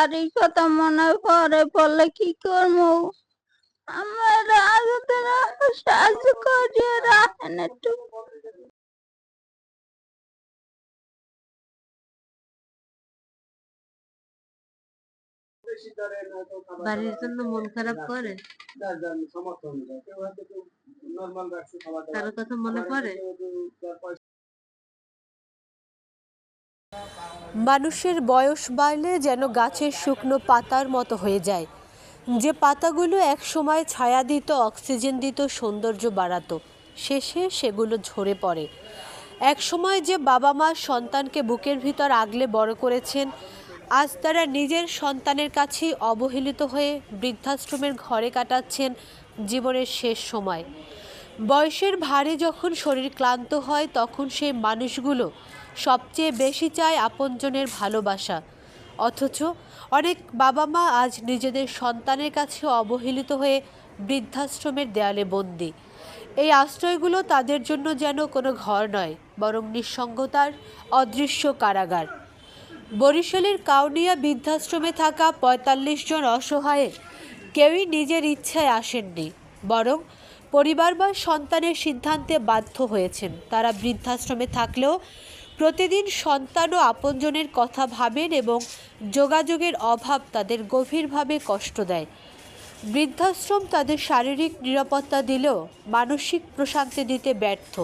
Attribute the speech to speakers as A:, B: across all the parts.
A: বাড়ির কথা মনে পড়ে, বললে কি করবো? আমার সাহায্য করিয়ে রাখেন একটু।
B: বাড়ির জন্য মন খারাপ করে, কারো কথা মনে পড়ে।
C: মানুষের বয়স বাড়লে যেন গাছের শুকনো পাতার মতো হয়ে যায়, যে পাতাগুলো এক সময় ছায়া দিত, অক্সিজেন দিত, সৌন্দর্য বাড়াতো, শেষে সেগুলো ঝরে পড়ে। এক সময় যে বাবা মা সন্তানকে বুকের ভিতর আগলে বড় করেছেন, আজ তারা নিজের সন্তানের কাছেই অবহেলিত হয়ে বৃদ্ধাশ্রমের ঘরে কাটাচ্ছেন জীবনের শেষ সময়। বয়সের ভারে যখন শরীর ক্লান্ত হয়, তখন সেই মানুষগুলো সবচেয়ে বেশি চায় আপনজনের ভালোবাসা। অথচ অনেক বাবা মা আজ নিজেদের সন্তানের কাছে অবহেলিত হয়ে বৃদ্ধাশ্রমের দেয়ালে বন্দী। এই আশ্রয়গুলো তাদের জন্য যেন কোনো ঘর নয়, বরং নিঃসঙ্গতার অদৃশ্য কারাগার। বরিশালের কাউনিয়া বৃদ্ধাশ্রমে থাকা ৪৫ জন অসহায়ের কেউই নিজের ইচ্ছায় আসেননি, বরং পরিবার বা সন্তানের সিদ্ধান্তে বাধ্য হয়েছেন। তারা বৃদ্ধাশ্রমে থাকলেও প্রতিদিন সন্তান ও আপনজনের কথা ভাবেন এবং যোগাযোগের অভাব তাদের গভীরভাবে কষ্ট দেয়। বৃদ্ধাশ্রম তাদের শারীরিক নিরাপত্তা দিলেও মানসিক প্রশান্তি দিতে ব্যর্থ।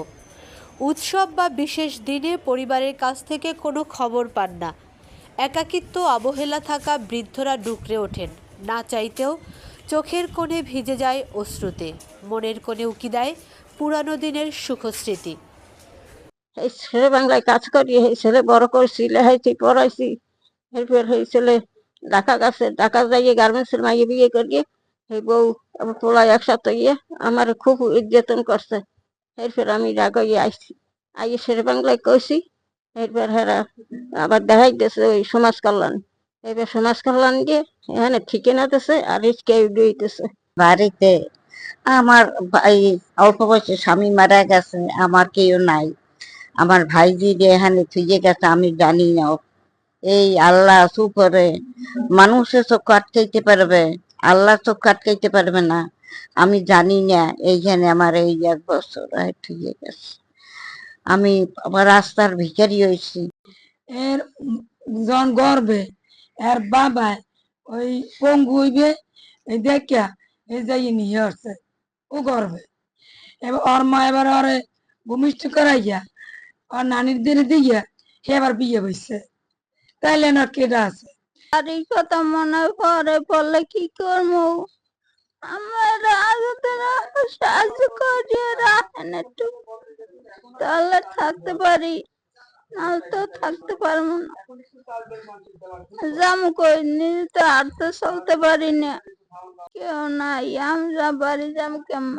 C: উৎসব বা বিশেষ দিনে পরিবারের কাছ থেকে কোনো খবর পান না। একাকিত্ব, অবহেলা থাকা বৃদ্ধরা ডুকরে ওঠেন, না চাইতেও চোখের কোণে ভিজে যায় অশ্রুতে, মনের কোণে উকি দেয় পুরানো দিনের সুখস্মৃতি।
A: এই ছেলে বাংলায় কাজ করি, এই ছেলে বড় করছি, লেখাইছি, পড়াইছি। এরপর এই ছেলে ঢাকা গেছে, ঢাকা যাইয়ে গার্মেন্টসের মাইয়ে বিয়ে করিয়ে এই বউ আমার পোলায় একসাথে গিয়ে আমার খুব নির্যাতন করছে। এরপর আমি ঢাকা গিয়ে আইছি, আইয়ে শেরে বাংলায় কইছি। এরপর হেরা আবার দেখাই দিয়েছে ওই সমাজ কল্যাণ। এবার সমাজ কল্যাণ দিয়ে এখানে ঠিকানা দিতেছে আর রিস্কে দিতেছে।
D: বাড়িতে আমার ভাই অল্প বয়সে স্বামী মারা গেছে, আমার কেউ নাই। আমার ভাইজি যে এখানে থুয়ে গেছে আমি জানি না। এই আল্লাহ সুপরে মানুষের চোখ আটকাইতে পারবে, আল্লাহ চোখ আটকাইতে পারবে না। আমি জানি না এইখানে আমার এই 1 বছর থুয়ে গেছে। আমি আবার রাস্তার ভিখারি হয়েছি।
E: এর জন গর্বে এর বাবা ওই পঙ্গু হইবে, এই দেখা এই যাই নিয়ে আসছে ও গর্বে। এবার ওর মা এবার ওরে ভূমিষ্ঠ করাইয়া আর নানির দিনে দিয়া সে এবার বিয়ে বসছে। তাইলে না কেটা আছে।
A: বাড়ির কথা মনে পড়ে, বললে কি করবো? আমার সাহায্য করিয়ে রাখেন একটু, তাহলে থাকতে পারি, নাহলে তো থাকতে পারবো না। যাবো কই, নিজে তো হাঁটতে চলতে পারি না, কেউ নাই, আমরা বাড়ি যাবো কেমন?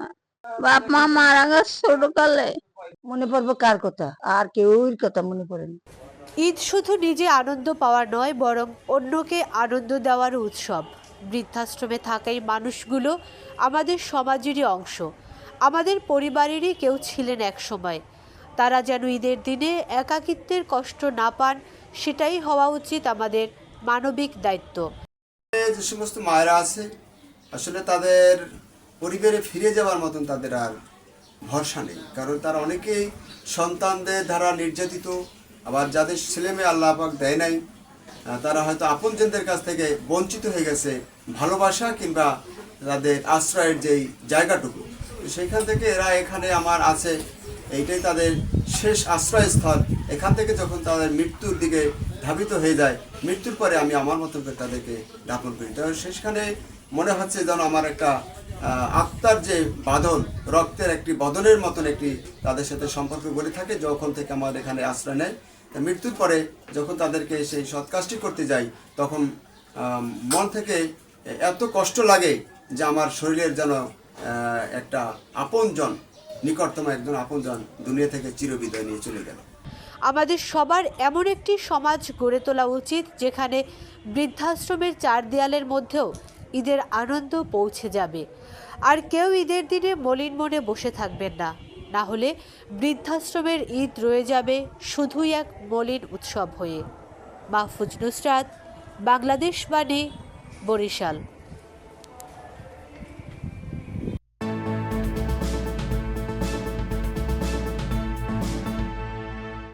A: বাপ মা মারা গেছে ছোটকালে।
D: মনে পড়বো কার কথা? আর কেউর কথা মনে পড়ে না।
C: ঈদ শুধু নিজে আনন্দ পাওয়া নয়, বরং অন্যকে আনন্দ দেওয়ার উৎসব। বৃদ্ধাশ্রমে থাকা এই মানুষগুলো আমাদের সমাজেরই অংশ, আমাদের পরিবারেরই কেউ ছিলেন এক সময়। তারা যেন ঈদের দিনে একাকিত্বের কষ্ট না পান, সেটাই হওয়া উচিত আমাদের মানবিক দায়িত্ব।
F: যে সমস্ত মায়েরা আছে, আসলে তাদের পরিবারে ফিরে যাওয়ার মতন তাদের আর ভরসা নেই, কারণ তারা অনেকেই সন্তানদের দ্বারা নির্যাতিত। আবার যাদের ছেলে মেয়ে আল্লাহ পাক দেয় নাই, তারা হয়তো আপনজনদের কাছ থেকে বঞ্চিত হয়ে গেছে ভালোবাসা কিংবা তাদের আশ্রয়ের যেই জায়গাটুকু, সেইখান থেকে এরা এখানে আমার আছে, এইটাই তাদের শেষ আশ্রয়স্থল। এখান থেকে যখন তাদের মৃত্যুর দিকে ধাবিত হয়ে যায়, মৃত্যুর পরে আমি আমার মতো করে তাদেরকে দাপন করি। তবে সেখানে মনে হচ্ছে যেন আমার একটা আত্মার যে বাঁধন, রক্তের একটি বদনের মতন একটি তাদের সাথে সম্পর্ক গড়ে থাকে যখন থেকে আমার এখানে আশ্রয় নেয়। মৃত্যুর পরে যখন তাদেরকে সেই সৎ কাজটি করতে যাই, তখন মন থেকে এত কষ্ট লাগে যে আমার শরীরের যেন একটা আপনজন, নিকটতম একজন আপনজন দুনিয়া থেকে চিরবিদায় নিয়ে চলে গেল।
C: আমাদের সবার এমন একটি সমাজ গড়ে তোলা উচিত যেখানে বৃদ্ধাশ্রমের 4 দেয়ালের মধ্যেও ঈদের আনন্দ পৌঁছে যাবে, আর কেউ ঈদের দিনে মলিন মনে বসে থাকবেন না। না হলে বৃদ্ধাশ্রমের ঈদ রয়ে যাবে শুধুই এক মলিন উৎসব হয়ে। মাহফুজ নুসরাত, বাংলাদেশ বাণী, বরিশাল।